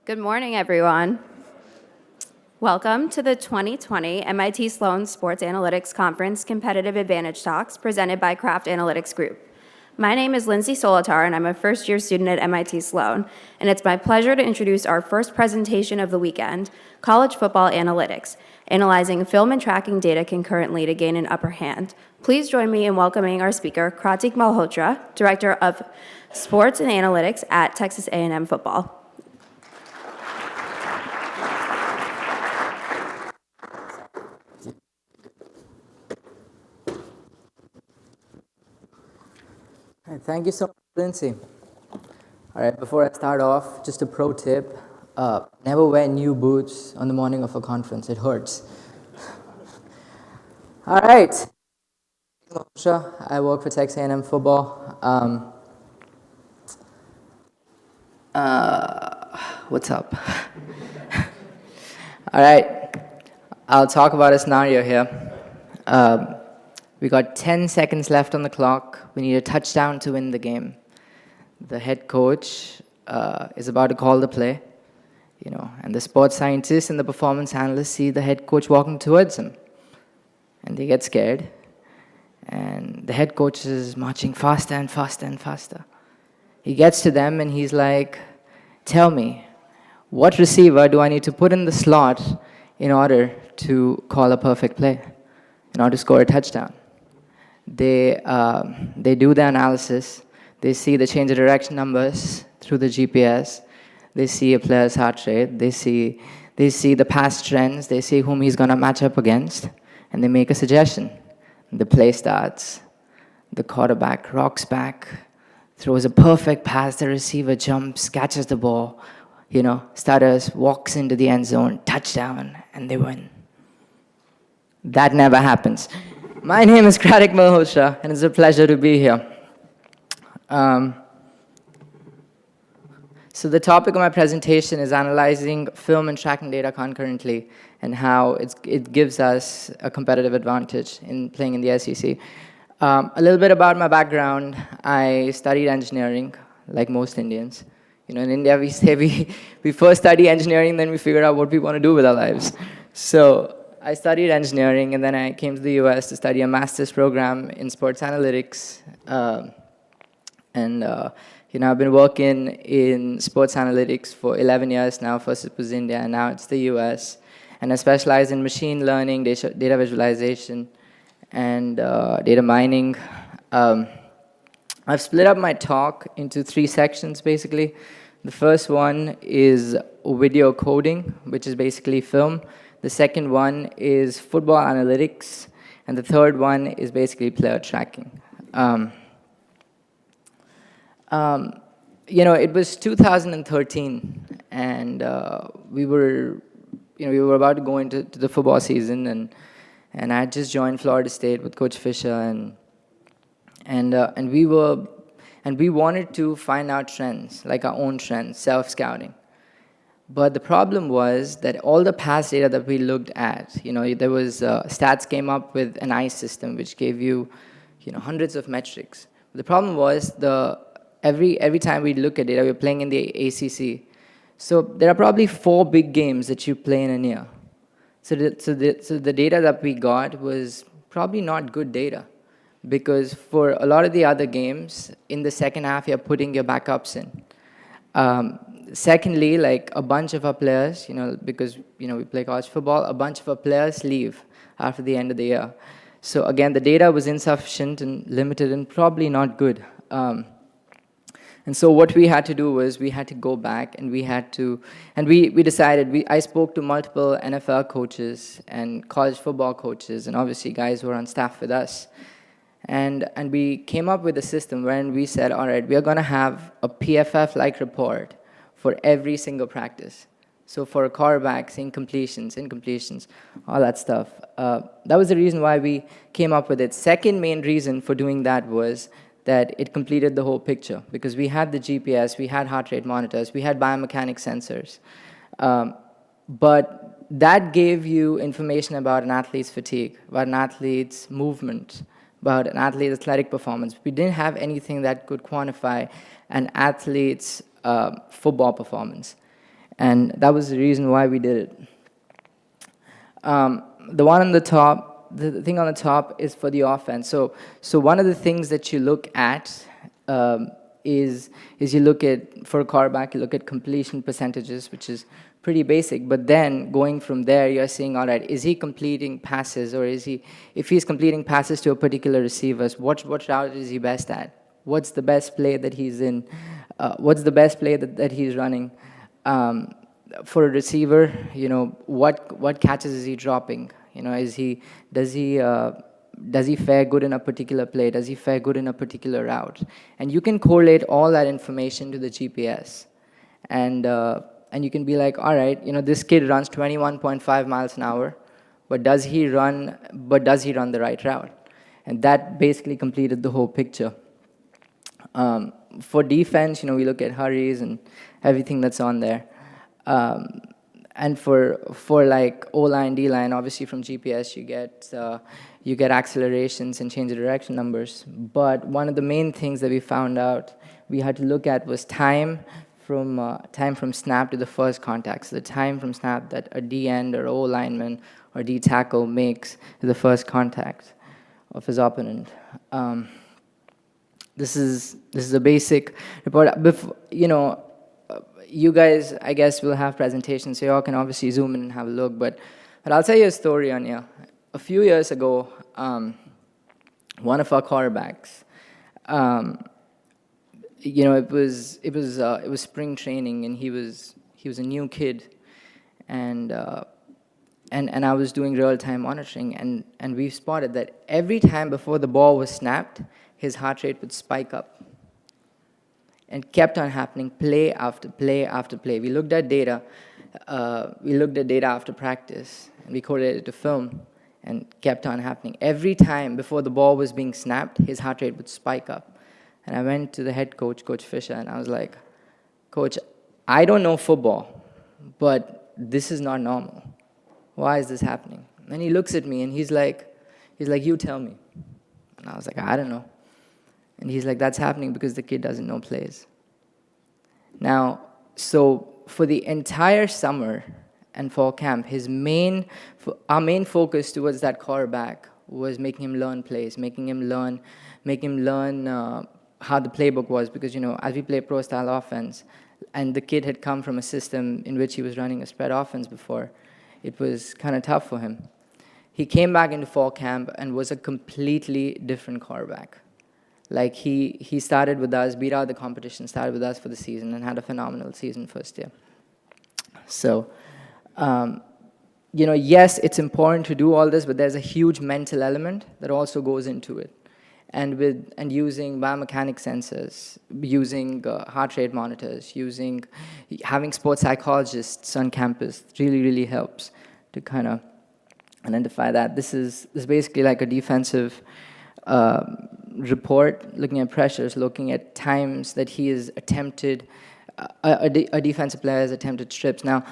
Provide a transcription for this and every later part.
Good morning, everyone. Welcome to the 2020 MIT Sloan Sports Analytics Conference Competitive Advantage Talks presented by Kraft Analytics Group. My name is Lindsay Solitar, and I'm a first-year student at MIT Sloan, and it's my pleasure to introduce our first presentation of the weekend, College Football Analytics, analyzing film and tracking data concurrently to gain an upper hand. Please join me in welcoming our speaker, Kartik Malhotra, Director of Sports and Analytics at Texas A&M Football. All right, thank you so much, Lindsay. All right, before I start off, just a pro tip. Never wear new boots on the morning of a conference. It hurts. All right. I work for Texas A&M Football. What's up? All right. I'll talk about a scenario here. We got 10 seconds left on the clock. We need a touchdown to win the game. The head coach is about to call the play, and the sports scientists and the performance analysts see the head coach walking towards him, and they get scared. And the head coach is marching faster and faster and faster. He gets to them and he's like, "Tell me, what receiver do I need to put in the slot in order to call a perfect play, in order to score a touchdown?" They do the analysis. They see the change of direction numbers through the GPS. They see a player's heart rate. They see the past trends. They see whom he's going to match up against, and they make a suggestion. The play starts. The quarterback rocks back, throws a perfect pass. The receiver jumps, catches the ball, stutters, walks into the end zone, touchdown, and they win. That never happens. My name is Kartik Malhotra, and it's a pleasure to be here. So the topic of my presentation is analyzing film and tracking data concurrently and how it gives us a competitive advantage in playing in the SEC. A little bit about my background. I studied engineering, like most Indians. In India, we say we first study engineering, then we figure out what we want to do with our lives. So I studied engineering, and then I came to the US to study a master's program in sports analytics. I've been working in sports analytics for 11 years now. First it was India, and now it's the US. And I specialize in machine learning, data visualization, and data mining. I've split up my talk into 3 sections, basically. The first one is video coding, which is basically film. The second one is football analytics, and the third one is basically player tracking. It was 2013, and we were about to go into the football season, and I had just joined Florida State with Coach Fisher, and we wanted to find out trends, like our own trends, self-scouting. But the problem was that all the past data that we looked at, there was stats came up with an ICE system which gave you, hundreds of metrics. The problem was every time we look at data, we're playing in the ACC. So there are probably 4 big games that you play in a year. So the data that we got was probably not good data, because for a lot of the other games, in the second half, you're putting your backups in. Secondly, like a bunch of our players, because we play college football, a bunch of our players leave after the end of the year. So again, the data was insufficient and limited and probably not good. And so what we had to do was we had to go back and we decided, I spoke to multiple NFL coaches and college football coaches and obviously guys who are on staff with us. And we came up with a system wherein we said, all right, we are going to have a PFF-like report for every single practice. So for a quarterback, seeing completions, incompletions, all that stuff. That was the reason why we came up with it. Second main reason for doing that was that it completed the whole picture, because we had the GPS, we had heart rate monitors, we had biomechanic sensors. But that gave you information about an athlete's fatigue, about an athlete's movement, about an athlete's athletic performance. We didn't have anything that could quantify an athlete's football performance. And that was the reason why we did it. The one on the top, the thing on the top is for the offense. So one of the things that you look at is you look at, for a quarterback, you look at completion percentages, which is pretty basic. But then going from there, you're saying, all right, is he completing passes, or if he's completing passes to a particular receiver, what route is he best at? What's the best play that he's in? What's the best play that he's running? For a receiver, what catches is he dropping? Does he fare good in a particular play? Does he fare good in a particular route? And you can correlate all that information to the GPS, and you can be like, all right, this kid runs 21.5 miles an hour, but does he run the right route? And that basically completed the whole picture. For defense, we look at hurries and everything that's on there. And for like O-line, D-line, obviously from GPS you get accelerations and change of direction numbers. But one of the main things that we found out we had to look at was time from snap to the first contact. So the time from snap that a D-end or O-lineman or D-tackle makes to the first contact of his opponent. This is a basic report. You guys, I guess, will have presentations, so you all can obviously zoom in and have a look. But I'll tell you a story on here. A few years ago, one of our quarterbacks, it was spring training, and he was a new kid, and I was doing real-time monitoring, and we spotted that every time before the ball was snapped, his heart rate would spike up. And kept on happening, play after play after play. We looked at data. After practice, and we correlated it to film, and kept on happening. Every time before the ball was being snapped, his heart rate would spike up. And I went to the head coach, Coach Fisher, and I was like, Coach, I don't know football, but this is not normal. Why is this happening? And he looks at me, and he's like, you tell me. And I was like, I don't know. And he's like, that's happening because the kid doesn't know plays. Now, so for the entire summer and fall camp, our main focus towards that quarterback was making him learn plays, making him learn how the playbook was. Because, as we play pro-style offense, and the kid had come from a system in which he was running a spread offense before, it was kind of tough for him. He came back into fall camp and was a completely different quarterback. Like, he started with us, beat out the competition, started with us for the season, and had a phenomenal season first year. So, yes, it's important to do all this, but there's a huge mental element that also goes into it. And using biomechanics sensors, using heart rate monitors, having sports psychologists on campus really, really helps to kind of identify that. This is basically like a defensive report, looking at pressures, looking at times that he has attempted, a defensive player has attempted strips. Now,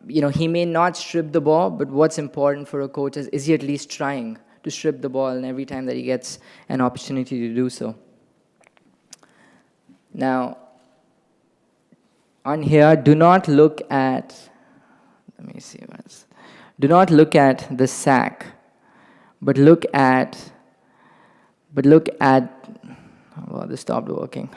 he may not strip the ball, but what's important for a coach is he at least trying to strip the ball, and every time that he gets an opportunity to do so. Now, on here, do not look at the sack, but look at, well, this stopped working.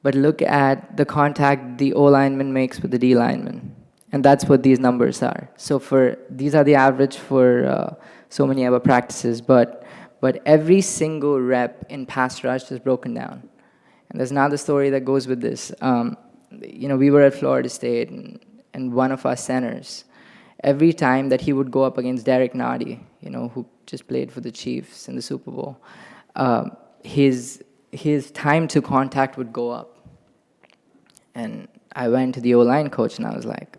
But look at the contact the O lineman makes with the D lineman. And that's what these numbers are. So these are the average for so many other practices, but every single rep in pass rush is broken down. And there's another story that goes with this. We were at Florida State, and one of our centers, every time that he would go up against Derek Nardi, who just played for the Chiefs in the Super Bowl, his time to contact would go up. And I went to the O-line coach, and I was like,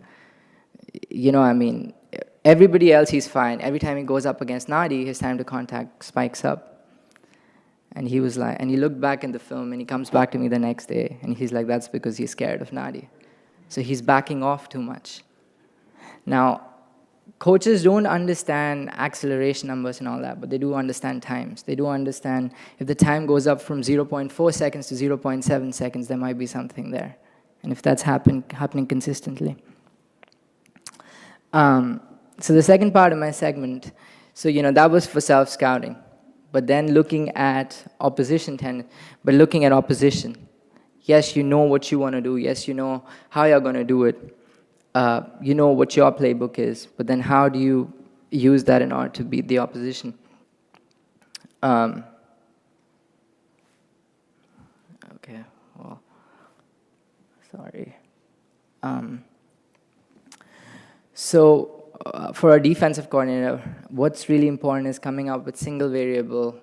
everybody else, he's fine. Every time he goes up against Nardi, his time to contact spikes up. And he was like, and he looked back in the film, and he comes back to me the next day, and he's like, that's because he's scared of Nardi. So he's backing off too much. Now, coaches don't understand acceleration numbers and all that, but they do understand times. They do understand if the time goes up from 0.4 seconds to 0.7 seconds, there might be something there. and if that's happening consistently. So the second part of my segment, so that was for self-scouting, but then looking at opposition, yes, you know what you want to do, yes, you know how you're going to do it, you know what your playbook is, but then how do you use that in order to beat the opposition? Okay, well, sorry. So for a defensive coordinator, what's really important is coming up with single variable,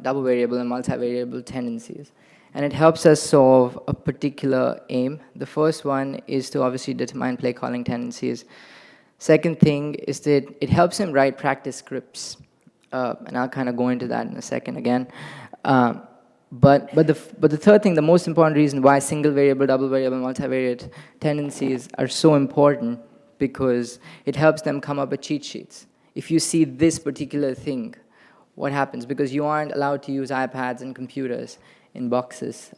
double variable, and multivariable tendencies. And it helps us solve a particular aim. The first one is to obviously determine play calling tendencies. Second thing is that it helps him write practice scripts. And I'll kind of go into that in a second again. But the third thing, the most important reason why single variable, double variable, multivariate tendencies are so important, because it helps them come up with cheat sheets. If you see this particular thing, what happens? Because you aren't allowed to use iPads and computers in boxes.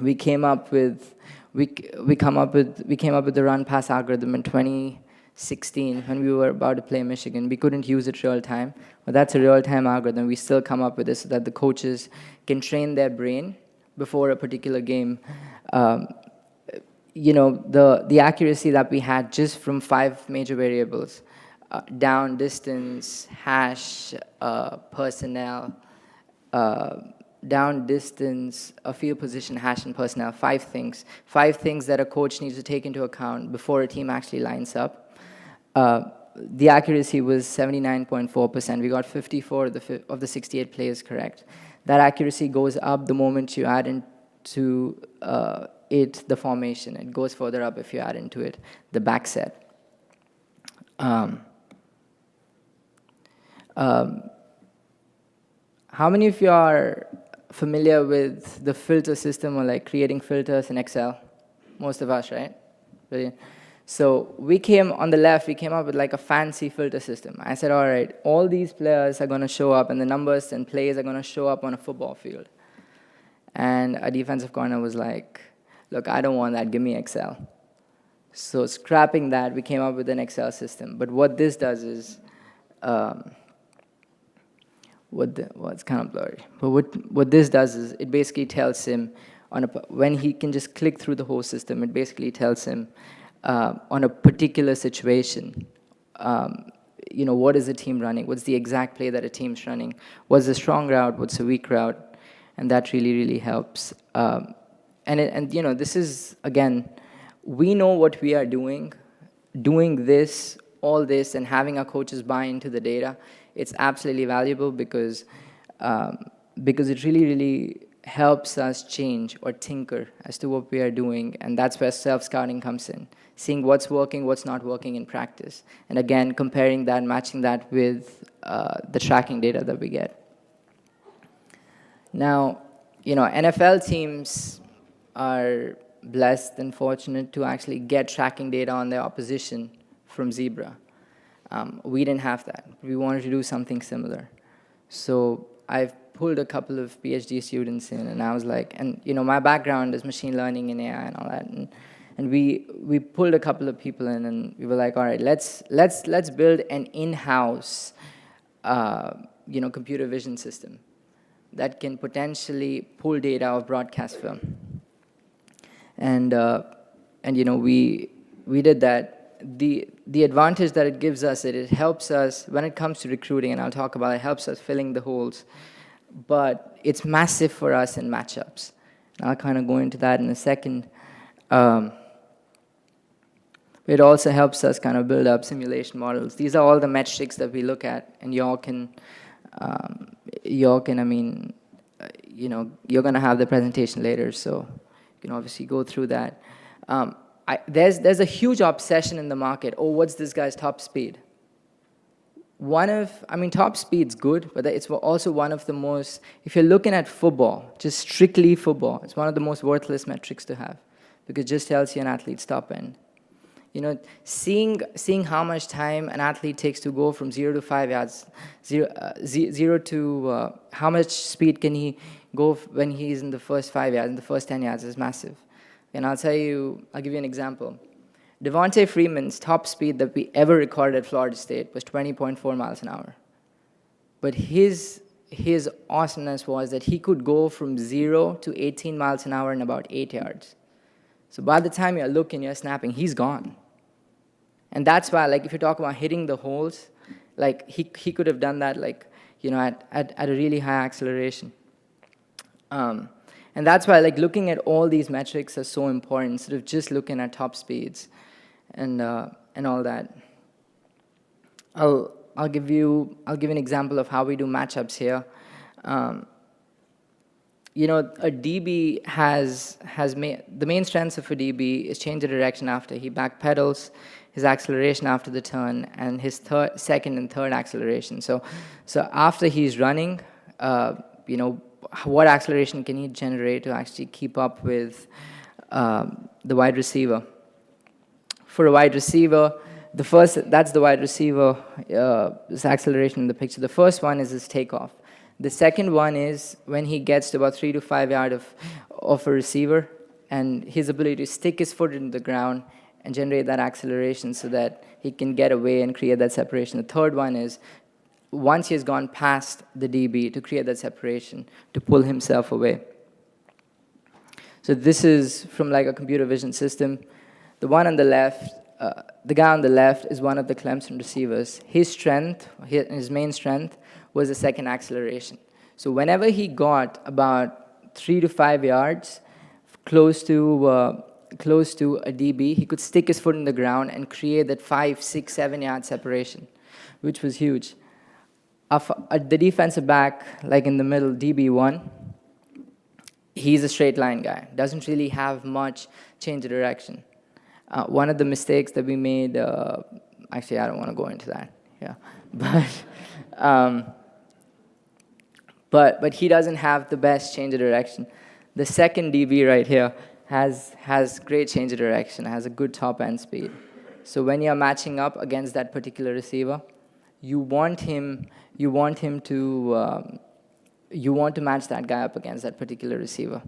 We came up with the run pass algorithm in 2016 when we were about to play Michigan. We couldn't use it real time, but that's a real time algorithm. We still come up with this so that the coaches can train their brain before a particular game. The accuracy that we had just from 5 major variables, down, distance, hash, personnel, down, distance, field position, hash, and personnel, 5 things. 5 things that a coach needs to take into account before a team actually lines up. The accuracy was 79.4%. We got 54 of the 68 plays correct. That accuracy goes up the moment you add into the formation. It goes further up if you add into it the back set. How many of you are familiar with the filter system, or like creating filters in Excel? Most of us, right? Brilliant. So we came up with like a fancy filter system. I said, all right, all these players are going to show up, and the numbers and plays are going to show up on a football field. And a defensive corner was like, look, I don't want that, give me Excel. So scrapping that, we came up with an Excel system. But what this does is, it's kind of blurry. But what this does is, it basically tells him, when he can just click through the whole system, it basically tells him on a particular situation, what is the team running? What's the exact play that a team's running? What's the strong route? What's the weak route? And that really, really helps. This is, again, we know what we are doing this, all this, and having our coaches buy into the data, it's absolutely valuable because it really, really helps us change or tinker as to what we are doing, and that's where self-scouting comes in, seeing what's working, what's not working in practice, and again, comparing that, matching that with the tracking data that we get. Now, NFL teams are blessed and fortunate to actually get tracking data on their opposition from Zebra. We didn't have that. We wanted to do something similar. So I've pulled a couple of PhD students in, and I was like, my background is machine learning and AI and all that, and we pulled a couple of people in, and we were like, all right, let's build an in-house, computer vision system that can potentially pull data of broadcast film. And we did that. The advantage that it gives us, it helps us when it comes to recruiting, and I'll talk about it, helps us filling the holes. But it's massive for us in matchups. And I'll kind of go into that in a second. It also helps us kind of build up simulation models. These are all the metrics that we look at, and you're going to have the presentation later, so you can obviously go through that. There's a huge obsession in the market. Oh, what's this guy's top speed? Top speed's good, but it's also one of the most, if you're looking at football, just strictly football, it's one of the most worthless metrics to have, because it just tells you an athlete's top end. Seeing how much time an athlete takes to go from 0 to 5 yards, zero to how much speed can he go when he's in the first 5 yards, in the first 10 yards is massive. And I'll give you an example. Devontae Freeman's top speed that we ever recorded at Florida State was 20.4 miles an hour. But his awesomeness was that he could go from 0 to 18 miles an hour in about 8 yards. So by the time you're snapping, he's gone. And that's why, like, if you talk about hitting the holes, like, he could have done that, like, at a really high acceleration. And that's why, like, looking at all these metrics are so important, instead of just looking at top speeds and all that. I'll give an example of how we do matchups here. A DB the main strengths of a DB is change of direction after he backpedals, his acceleration after the turn, and his second and third acceleration. So after he's running, what acceleration can he generate to actually keep up with the wide receiver? For a wide receiver, that's the wide receiver, this acceleration in the picture. The first one is his takeoff. The second one is when he gets to about 3 to 5 yards of a receiver, and his ability to stick his foot in the ground and generate that acceleration so that he can get away and create that separation. The third one is once he has gone past the DB, to create that separation, to pull himself away. So this is from like a computer vision system. The one on the left, the guy on the left is one of the Clemson receivers. His main strength was the second acceleration. So whenever he got about 3 to 5 yards close to a DB, he could stick his foot in the ground and create that 5, 6, 7 yard separation, which was huge. The defensive back, like in the middle, DB1, he's a straight line guy. Doesn't really have much change of direction. One of the mistakes that we made, actually, I don't want to go into that. Yeah, but he doesn't have the best change of direction. The second DB right here has great change of direction, has a good top end speed. So when you're matching up against that particular receiver, you want to match that guy up against that particular receiver,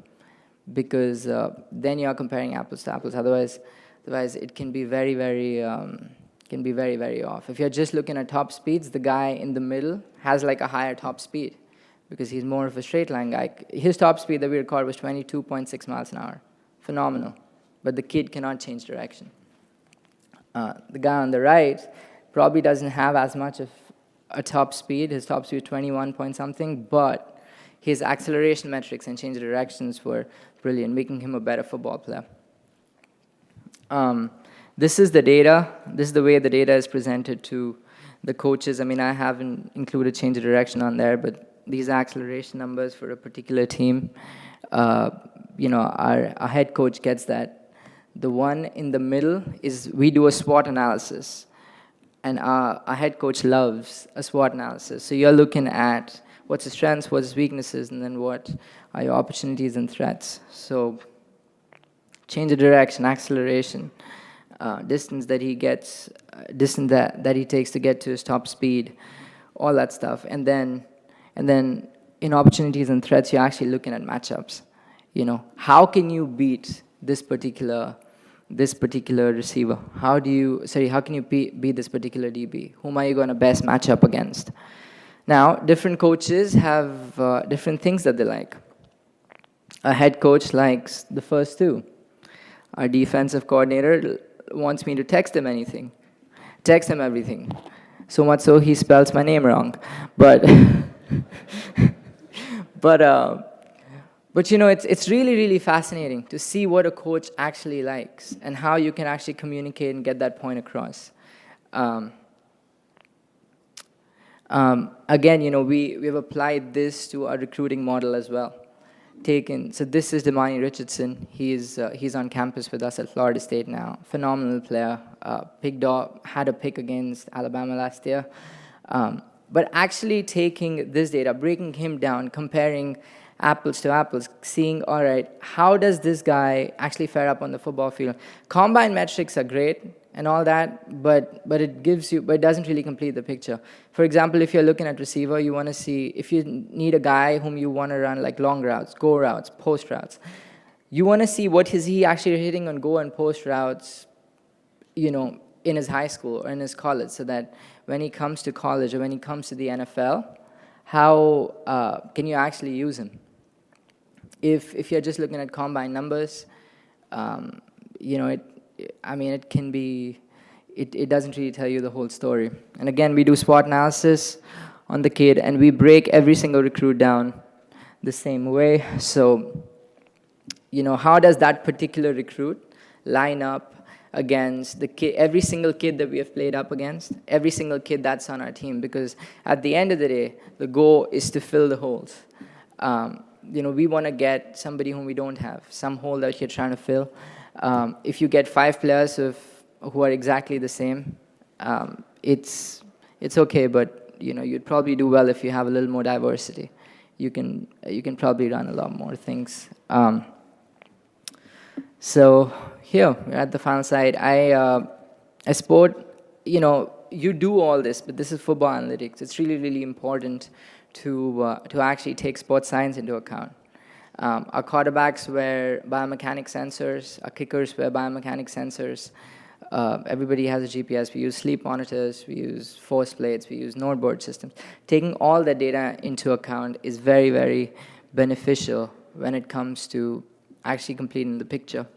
because then you're comparing apples to apples. Otherwise it can be very, very off. If you're just looking at top speeds, the guy in the middle has like a higher top speed because he's more of a straight line guy. His top speed that we recorded was 22.6 miles an hour. Phenomenal. But the kid cannot change direction. The guy on the right probably doesn't have as much of a top speed. His top speed was 21 point something, but his acceleration metrics and change of directions were brilliant, making him a better football player. This is the data. This is the way the data is presented to the coaches. I mean, I haven't included change of direction on there, but these acceleration numbers for a particular team, our head coach gets that. The one in the middle is we do a SWOT analysis, and our head coach loves a SWOT analysis. So you're looking at what's his strengths, what's his weaknesses, and then what are your opportunities and threats. So change of direction, acceleration, distance that he gets, distance that he takes to get to his top speed, all that stuff. And then in opportunities and threats, you're actually looking at matchups. How can you beat this particular receiver? How can you beat this particular DB? Whom are you going to best match up against? Now, different coaches have different things that they like. A head coach likes the first two. Our defensive coordinator wants me to text him everything. So much so he spells my name wrong. But it's really, really fascinating to see what a coach actually likes and how you can actually communicate and get that point across. Again, we've applied this to our recruiting model as well. So this is Damani Richardson. He's on campus with us at Florida State now. Phenomenal player. Had a pick against Alabama last year. But actually taking this data, breaking him down, comparing apples to apples, seeing, all right, how does this guy actually fare up on the football field? Combine metrics are great and all that, but it doesn't really complete the picture. For example, if you're looking at receiver, you want to see if you need a guy whom you want to run like long routes, go routes, post routes. you want to see what is he actually hitting on go and post routes, in his high school or in his college, so that when he comes to college or when he comes to the NFL, how can you actually use him? If you're just looking at combine numbers, it can be, it doesn't really tell you the whole story. And again, we do SWOT analysis on the kid, and we break every single recruit down the same way. So, how does that particular recruit line up against the kid, every single kid that we have played up against, every single kid that's on our team? Because at the end of the day, the goal is to fill the holes. We want to get somebody whom we don't have, some hole that you're trying to fill. If you get 5 players who are exactly the same, it's okay, but you'd probably do well if you have a little more diversity. You can probably run a lot more things. So here we're at the final slide. I sport. You do all this, but this is football analytics. It's really, really important to actually take sports science into account. Our quarterbacks wear biomechanic sensors. Our kickers wear biomechanic sensors. Everybody has a GPS. We use sleep monitors. We use force plates. We use node board systems. Taking all that data into account is very, very beneficial when it comes to actually completing the picture.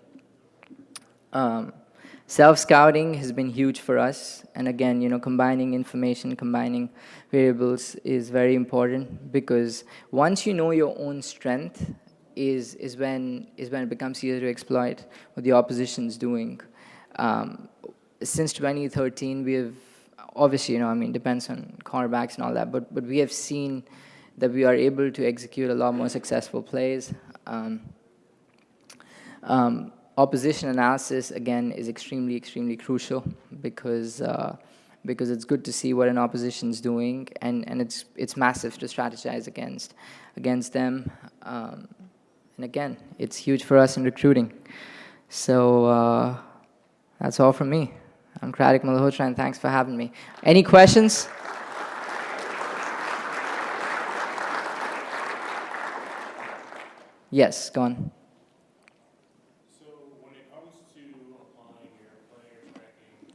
Self-scouting has been huge for us, and again, combining information, combining variables is very important, because once you know your own strength is when it becomes easier to exploit what the opposition's doing. Since 2013, we have obviously, depends on cornerbacks and all that, but we have seen that we are able to execute a lot more successful plays. Opposition analysis, again, is extremely, extremely crucial, because it's good to see what an opposition's doing, and it's massive to strategize against them. And again, it's huge for us in recruiting. So that's all from me. I'm Kratik Malhotra, and thanks for having me. Any questions? Yes, go on.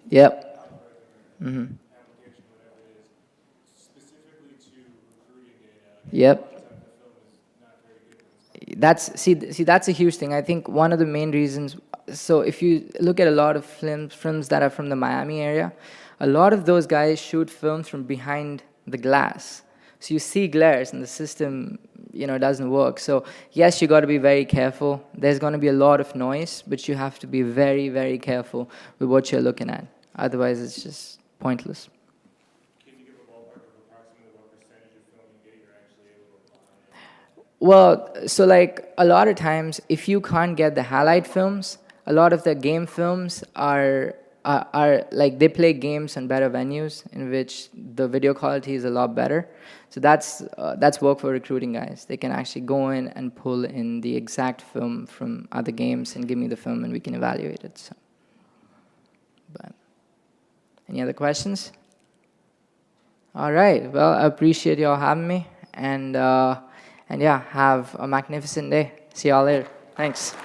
Yep. Mm-hmm. Specifically to recruiting data. Yep. That's a huge thing. I think one of the main reasons. So if you look at a lot of films that are from the Miami area, a lot of those guys shoot films from behind the glass. So you see glares, and the system, doesn't work. So yes, you got to be very careful. There's going to be a lot of noise, but you have to be very, very careful with what you're looking at. Otherwise, it's just pointless. Can you give a ballpark of approximately what percentage of film you get you're actually able to apply? Well, so a lot of times, if you can't get the highlight films, a lot of the game films are they play games on better venues in which the video quality is a lot better. So that's work for recruiting guys. They can actually go in and pull in the exact film from other games and give me the film, and we can evaluate it. So. But any other questions? All right. Well, I appreciate y'all having me, and yeah, have a magnificent day. See y'all later. Thanks.